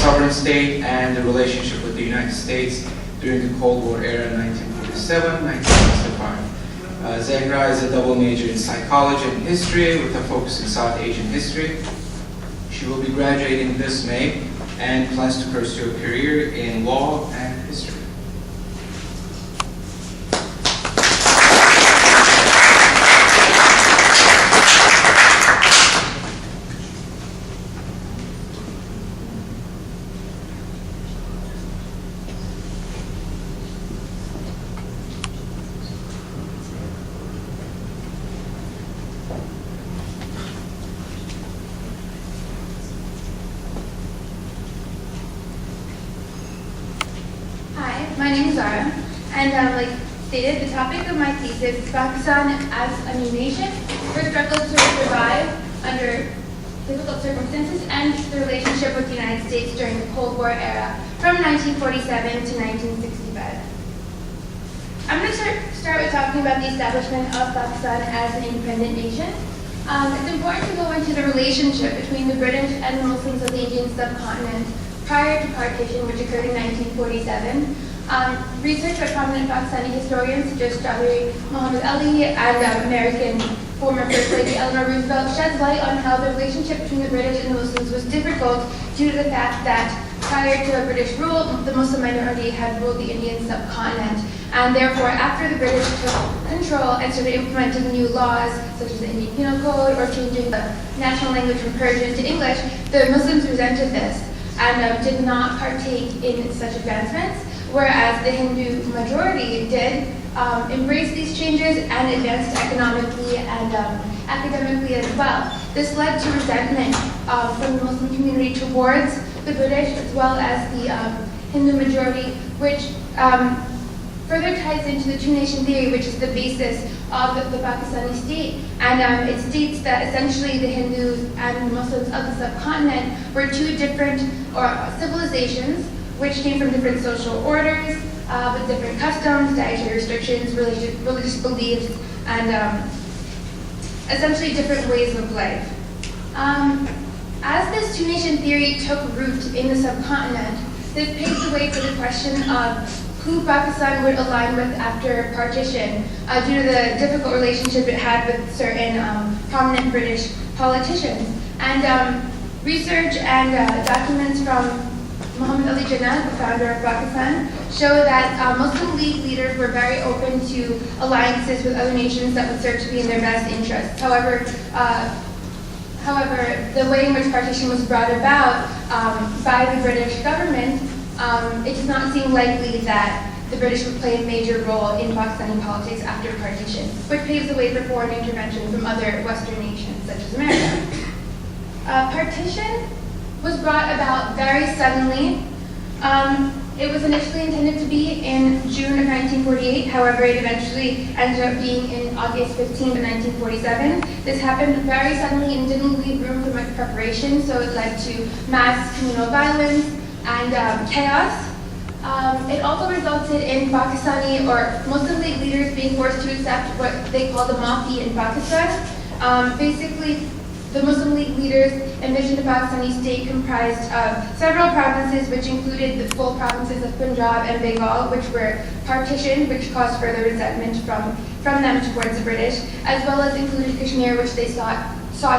sovereign state and the relationship with the United States during the Cold War era, 1947-1965. Zahra is a double major in psychology and history with a focus in South Asian history. She will be graduating this May and plans to pursue a career in law and history. My name is Zahra, and like stated, the topic of my thesis is Pakistan as a new nation, her struggle to survive under difficult circumstances, and the relationship with the United States during the Cold War era from 1947 to 1965. I'm going to start with talking about the establishment of Pakistan as an independent nation. It's important to go into the relationship between the British and the Muslims of the Indian subcontinent prior to partition, which occurred in 1947. Research by prominent Pakistani historians such as Strawberry Muhammad Ali and American former First Lady Eleanor Roosevelt sheds light on how the relationship between the British and the Muslims was difficult due to the fact that prior to British rule, the Muslim minority had ruled the Indian subcontinent. And therefore, after the British took control and started implementing new laws, such as the Indian Penal Code or changing the national language from Persian to English, the Muslims resented this and did not partake in such advancements, whereas the Hindu majority did embrace these changes and advanced economically and academically as well. This led to resentment from the Muslim community towards the British as well as the Hindu majority, which further ties into the two-nation theory, which is the basis of the Pakistani state. And it states that essentially the Hindus and the Muslims of the subcontinent were two different civilizations which came from different social orders, with different customs, dietary restrictions, religious beliefs, and essentially different ways of life. As this two-nation theory took root in the subcontinent, this paved the way for the question of who Pakistan would align with after partition due to the difficult relationship it had with certain prominent British politicians. And research and documents from Muhammad Ali Jinnah, the founder of Pakistan, show that Muslim League leaders were very open to alliances with other nations that would serve to be in their best interests. However, the way in which partition was brought about by the British government, it does not seem likely that the British would play a major role in Pakistani politics after partition, which paves the way for foreign intervention from other Western nations, such as America. Partition was brought about very suddenly. It was initially intended to be in June of 1948, however, it eventually ended up being in August 15th of 1947. This happened very suddenly and didn't leave room for much preparation, so it led to mass communal violence and chaos. It also resulted in Pakistani or Muslim League leaders being forced to accept what they call the Maafi in Pakistan. Basically, the Muslim League leaders envisioned a Pakistani state comprised of several provinces, which included the full provinces of Punjab and Bengal, which were partitioned, which caused further resentment from them towards the British, as well as included Kashmir, which they saw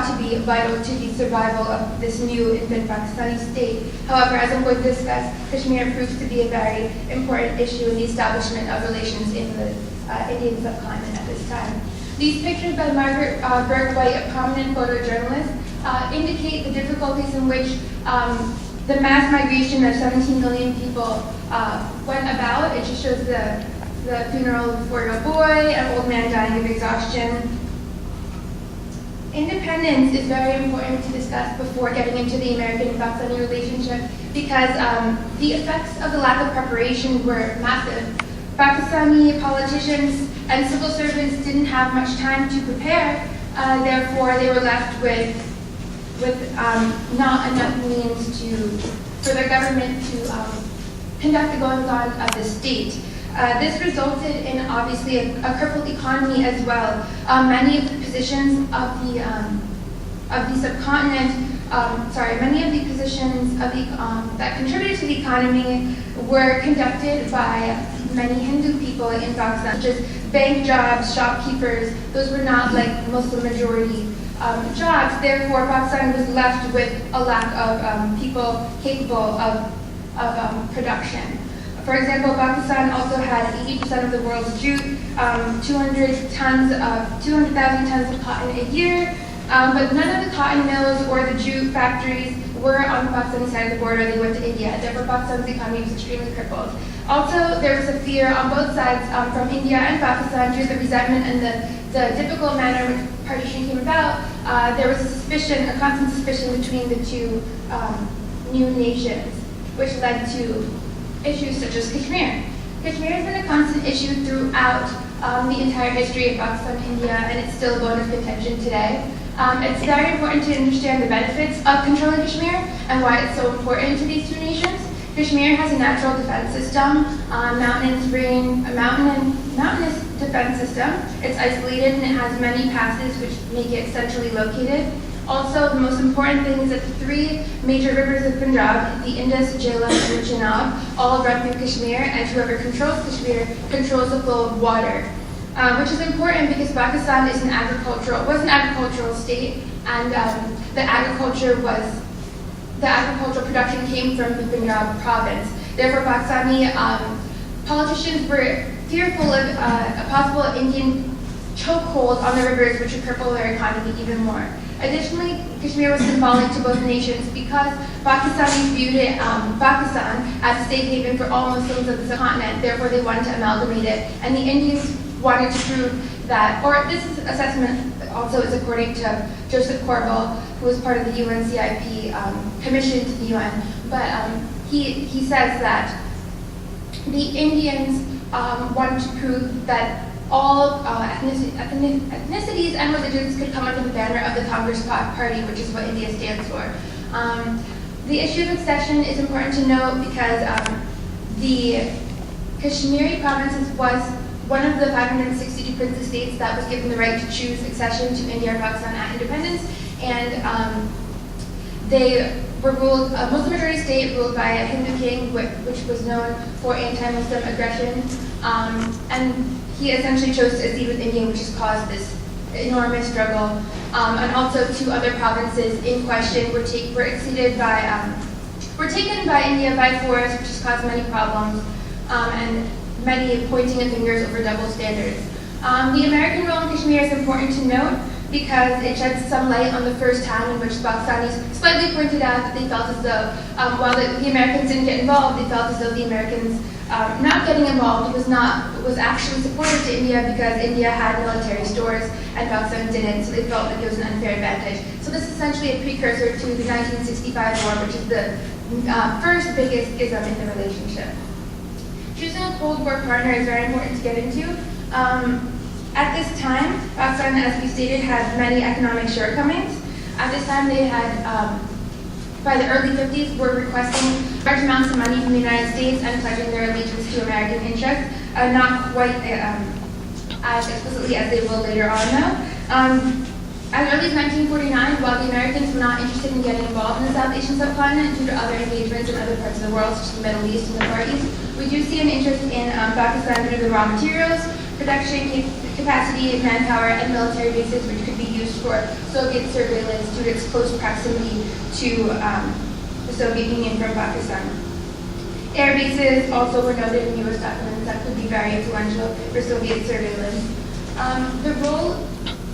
to be vital to the survival of this new infant Pakistani state. However, as I'm going to discuss, Kashmir proves to be a very important issue in the establishment of relations in the Indian subcontinent at this time. These pictures by Margaret Berg-White, a prominent photojournalist, indicate the difficulties in which the mass migration of 17 million people went about. It just shows the funeral of a 4-year-old boy, an old man dying of exhaustion. Independence is very important to discuss before getting into the American-Pakistani relationship because the effects of the lack of preparation were massive. Pakistani politicians and civil servants didn't have much time to prepare, therefore they were left with not enough means for their government to conduct the goings-on of the state. This resulted in obviously a crippled economy as well. Many of the positions of the subcontinent many of the positions of that contributed to the economy were conducted by many Hindu people in Pakistan, such as bank jobs, shopkeepers. Those were not like Muslim majority jobs. Therefore, Pakistan was left with a lack of people capable of production. For example, Pakistan also had 80% of the world's jute, 200,000 tons of cotton a year, but none of the cotton mills or the jute factories were on the Pakistani side of the border. They went to India. Therefore, Pakistan's economy was extremely crippled. Also, there was a fear on both sides from India and Pakistan due to the resentment and the difficult manner in which partition came about. There was a constant suspicion between the two new nations, which led to issues such as Kashmir. Kashmir has been a constant issue throughout the entire history of Pakistan and India, and it's still a bone of contention today. It's very important to understand the benefits of controlling Kashmir and why it's so important to these two nations. Kashmir has a natural defense system, mountainous defense system. It's isolated and it has many passes which make it centrally located. Also, the most important thing is that the three major rivers of Punjab, the Indus, Jhelum, and the Chenab, all run through Kashmir, and whoever controls Kashmir controls the flow of water, which is important because Pakistan was an agricultural state, and the agricultural production came from the Punjab province. Therefore, Pakistani politicians were fearful of a possible Indian chokehold on the rivers, which would cripple their economy even more. Additionally, Kashmir was symbolic to both nations because Pakistanis viewed Pakistan as a safe haven for all Muslims of the continent. Therefore, they wanted to amalgamate it, and the Indians wanted to prove that. Or this assessment also is according to Joseph Corville, who was part of the UNCIP commission to the UN. But he says that the Indians wanted to prove that all ethnicities and religions could come under the banner of the Congress Party, which is what India stands for. The issue of accession is important to note because the Kashmiri province was one of the 562 princely states that was given the right to choose accession to India or Pakistan at independence, and they were ruled, a Muslim majority state ruled by a Hindu king, which was known for anti-Muslim aggression, and he essentially chose to accede with India, which has caused this enormous struggle. And also two other provinces in question were taken by India by force, which has caused many problems, and many pointing of fingers over double standards. The American role in Kashmir is important to note because it sheds some light on the first time in which the Pakistanis slightly pointed out that they felt as though, while the Americans didn't get involved, they felt as though the Americans not getting involved was actually supportive to India because India had military stores and Pakistan didn't, so they felt like it was an unfair advantage. So this is essentially a precursor to the 1965 war, which is the first biggest schism in the relationship. Choosing a Cold War partner is very important to get into. At this time, Pakistan, as we stated, had many economic shortcomings. At this time, they had, by the early 50s, were requesting large amounts of money from the United States and pledging their allegiance to American interests, not quite as explicitly as they will later on, though. As early as 1949, while the Americans were not interested in getting involved in the South Asian subcontinent due to other engagements in other parts of the world, such as the Middle East and the Far East, we do see an interest in Pakistan due to the raw materials, production capacity, manpower, and military bases which could be used for Soviet surveillance due to its close proximity to the Soviet Union from Pakistan. Air bases also were noted in U.S. documents that could be very influential for Soviet surveillance. The role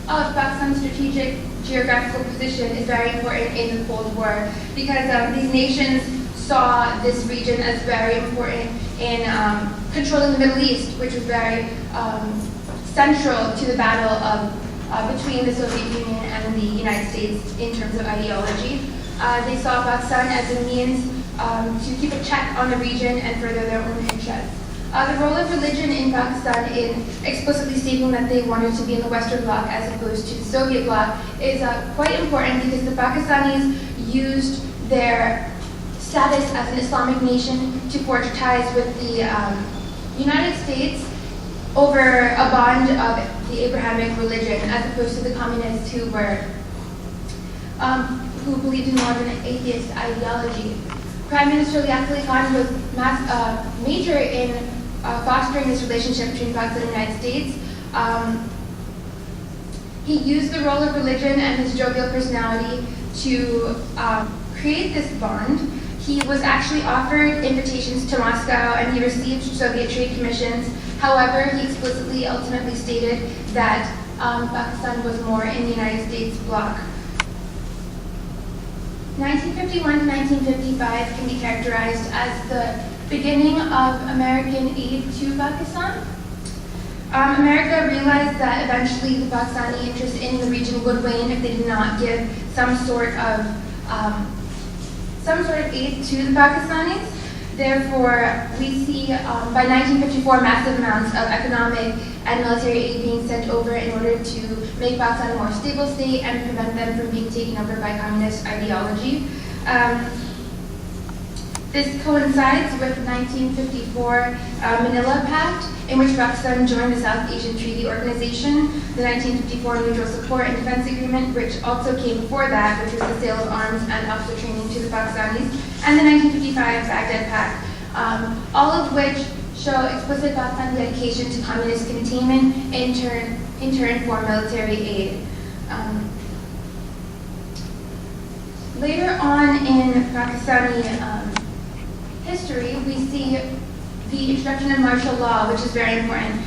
of Pakistan's strategic geographical position is very important in the Cold War because these nations saw this region as very important in controlling the Middle East, which was very central to the battle between the Soviet Union and the United States in terms of ideology. They saw Pakistan as a means to keep a check on the region and further their own interests. The role of religion in Pakistan in explicitly stating that they wanted to be in the Western Bloc as opposed to the Soviet Bloc is quite important because the Pakistanis used their status as an Islamic nation to forge ties with the United States over a bond of the Abrahamic religion as opposed to the communists who were who believed in more than an atheist ideology. Prime Minister Liaq Ali Khan was major in fostering this relationship between Pakistan and the United States. He used the role of religion and his jovial personality to create this bond. He was actually offered invitations to Moscow and he received Soviet trade commissions. However, he explicitly ultimately stated that Pakistan was more in the United States bloc. 1951 to 1955 can be characterized as the beginning of American aid to Pakistan. America realized that eventually the Pakistani interest in the region would wane if they did not give some sort of aid to the Pakistanis. Therefore, we see by 1954 massive amounts of economic and military aid being sent over in order to make Pakistan a more stable state and prevent them from being taken over by communist ideology. This coincides with 1954 Manila Pact, in which Pakistan joined the South Asian Treaty Organization, the 1954 Mutual Support and Defense Agreement, which also came before that, which was the sale of arms and officer training to the Pakistanis, and the 1955 Baghdad Pact, all of which show explicit Pakistan dedication to communist containment, in turn for military aid. Later on in Pakistani history, we see the introduction of martial law, which is very important.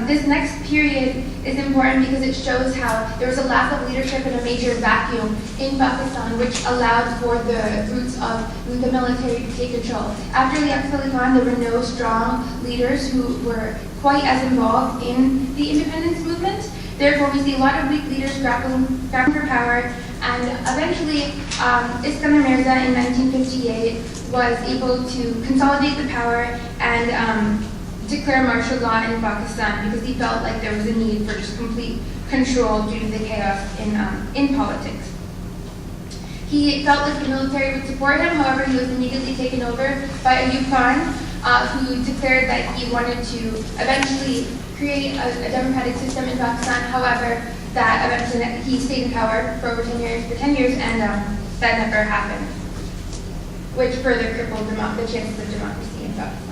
This next period is important because it shows how there was a lack of leadership and a major vacuum in Pakistan, which allowed for the roots of the military to take control. After Liaq Ali Khan, there were no strong leaders who were quite as involved in the independence movement. Therefore, we see a lot of weak leaders grappling for power, and eventually, Iskandar Mirza in 1958 was able to consolidate the power and declare martial law in Pakistan because he felt like there was a need for just complete control due to the chaos in politics. He felt like the military would support him, however, he was immediately taken over by Ayub Khan, who declared that he wanted to eventually create a democratic system in Pakistan. However, that eventually he stayed in power for over 10 years, and that never happened, which further crippled the chances of democracy in Pakistan.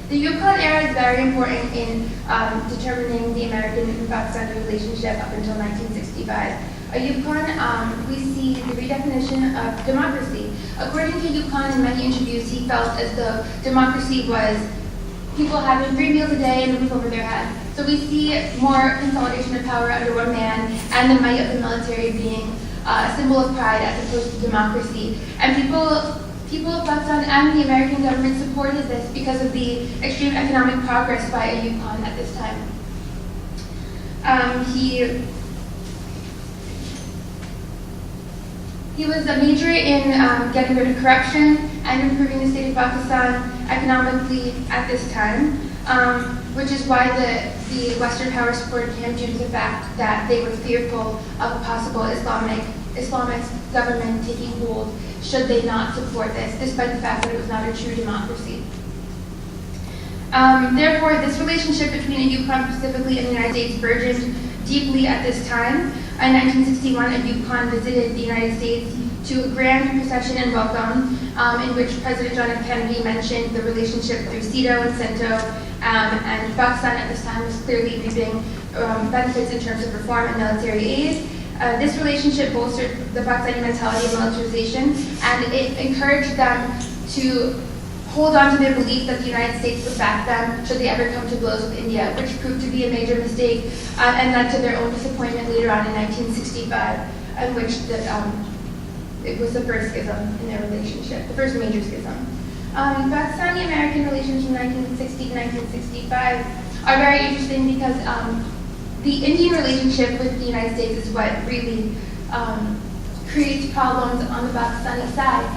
The Ayub Khan era is very important in determining the American and Pakistani relationship up until 1965. Ayub Khan, we see the redefinition of democracy. According to Ayub Khan, in many interviews, he felt as though democracy was people having 3 meals a day and a roof over their head. So we see more consolidation of power under one man, and the might of the military being a symbol of pride as opposed to democracy. And people of Pakistan and the American government supported this because of the extreme economic progress by Ayub Khan at this time. He was a major in getting rid of corruption and improving the state of Pakistan economically at this time, which is why the Western powers supported him due to the fact that they were fearful of a possible Islamist government taking hold should they not support this, despite the fact that it was not a true democracy. Therefore, this relationship between Ayub Khan specifically and the United States burgeoned deeply at this time. In 1961, Ayub Khan visited the United States to a grand procession and welcome, in which President John F. Kennedy mentioned the relationship through CEDAW and CENTO, and Pakistan at this time was clearly reaping benefits in terms of reform and military aid. This relationship bolstered the Pakistani mentality of militarization, and it encouraged them to hold on to their belief that the United States would back them should they ever come to blows with India, which proved to be a major mistake and led to their own disappointment later on in 1965, in which it was the first schism in their relationship, the first major schism. Pakistani-American relations from 1960 to 1965 are very interesting because the Indian relationship with the United States is what really creates problems on the Pakistani side.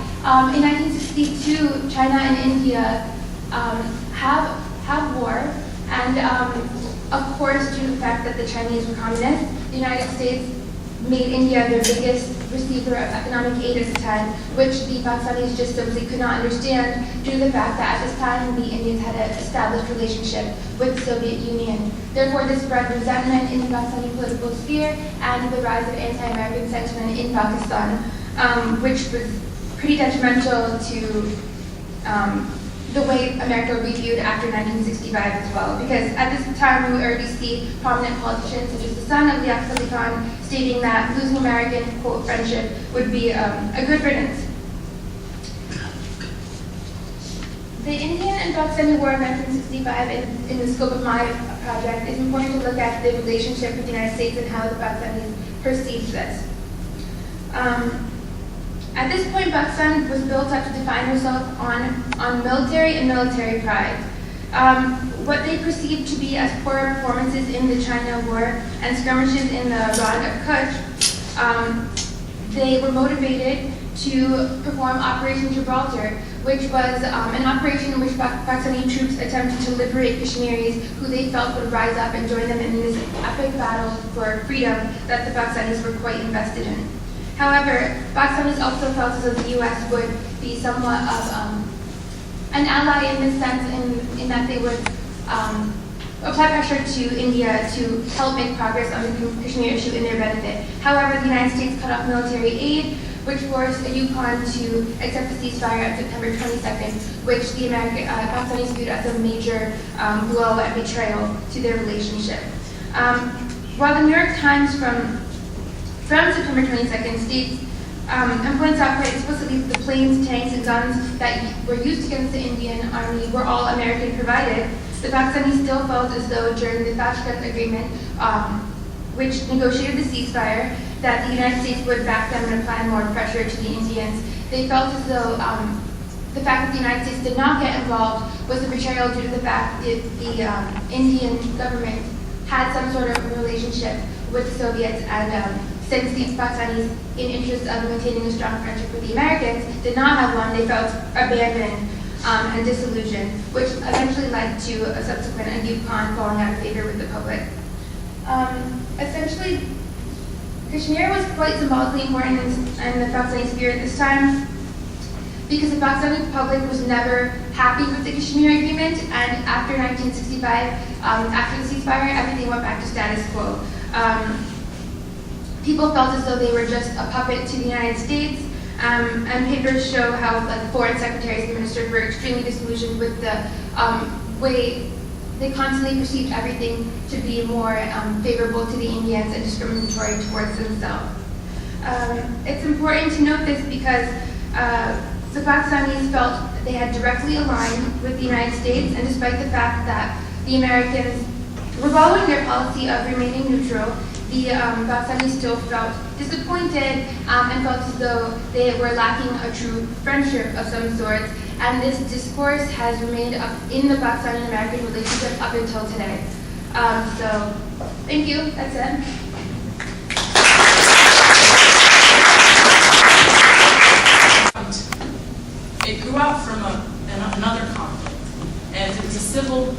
In 1962, China and India have war, and of course, due to the fact that the Chinese were communist, the United States made India their biggest receiver of economic aid at the time, which the Pakistanis just simply could not understand due to the fact that at this time the Indians had an established relationship with the Soviet Union. Therefore, this bred resentment in the Pakistani political sphere and the rise of anti-American sentiment in Pakistan, which was pretty detrimental to the way America would be viewed after 1965 as well. Because at this time, we would already see prominent politicians such as the son of Liaquat Ali Khan stating that losing American, quote, friendship would be a good riddance. The Indian and Pakistani War of 1965, in the scope of my project, it's important to look at the relationship with the United States and how the Pakistanis perceived this. At this point, Pakistan was built up to define herself on military and military pride. What they perceived to be as poor performances in the China War and skirmishes in the Round of Kutch, they were motivated to perform Operation Gibraltar, which was an operation in which Pakistani troops attempted to liberate Kashmiris who they felt would rise up and join them in this epic battle for freedom that the Pakistanis were quite invested in. However, Pakistanis also felt as though the U.S. would be somewhat of an ally in this sense, in that they would apply pressure to India to help make progress on the Kashmir issue in their benefit. However, the United States cut off military aid, which forced the Yukon to accept the ceasefire on September 22nd, which the Pakistanis viewed as a major blow and betrayal to their relationship. While the New York Times from September 22nd states and points out quite explicitly that the planes, tanks, and guns that were used against the Indian Army were all American provided, the Pakistanis still felt as though during the Tashkent Agreement, which negotiated the ceasefire, that the United States would back them and apply more pressure to the Indians. They felt as though the fact that the United States did not get involved was a betrayal due to the fact that the Indian government had some sort of relationship with the Soviets, and since the Pakistanis, in interest of maintaining a strong friendship with the Americans, did not have one, they felt abandoned and disillusioned, which eventually led to a subsequent Ayub Khan falling out of favor with the public. Essentially, Kashmir was quite symbolically important in the Pakistani sphere at this time, because the Pakistani public was never happy with the Kashmir Agreement, and after 1965, after the ceasefire, everything went back to status quo. People felt as though they were just a puppet to the United States, and papers show how foreign secretaries and ministers were extremely disillusioned with the way they constantly perceived everything to be more favorable to the Indians and discriminatory towards themselves. It's important to note this because the Pakistanis felt that they had directly aligned with the United States, and despite the fact that the Americans were following their policy of remaining neutral, the Pakistanis still felt disappointed and felt as though they were lacking a true friendship of some sort. And this discourse has remained up in the Pakistani-American relationship up until today. So, thank you. That's it. It grew out from another conflict, and it was a civil.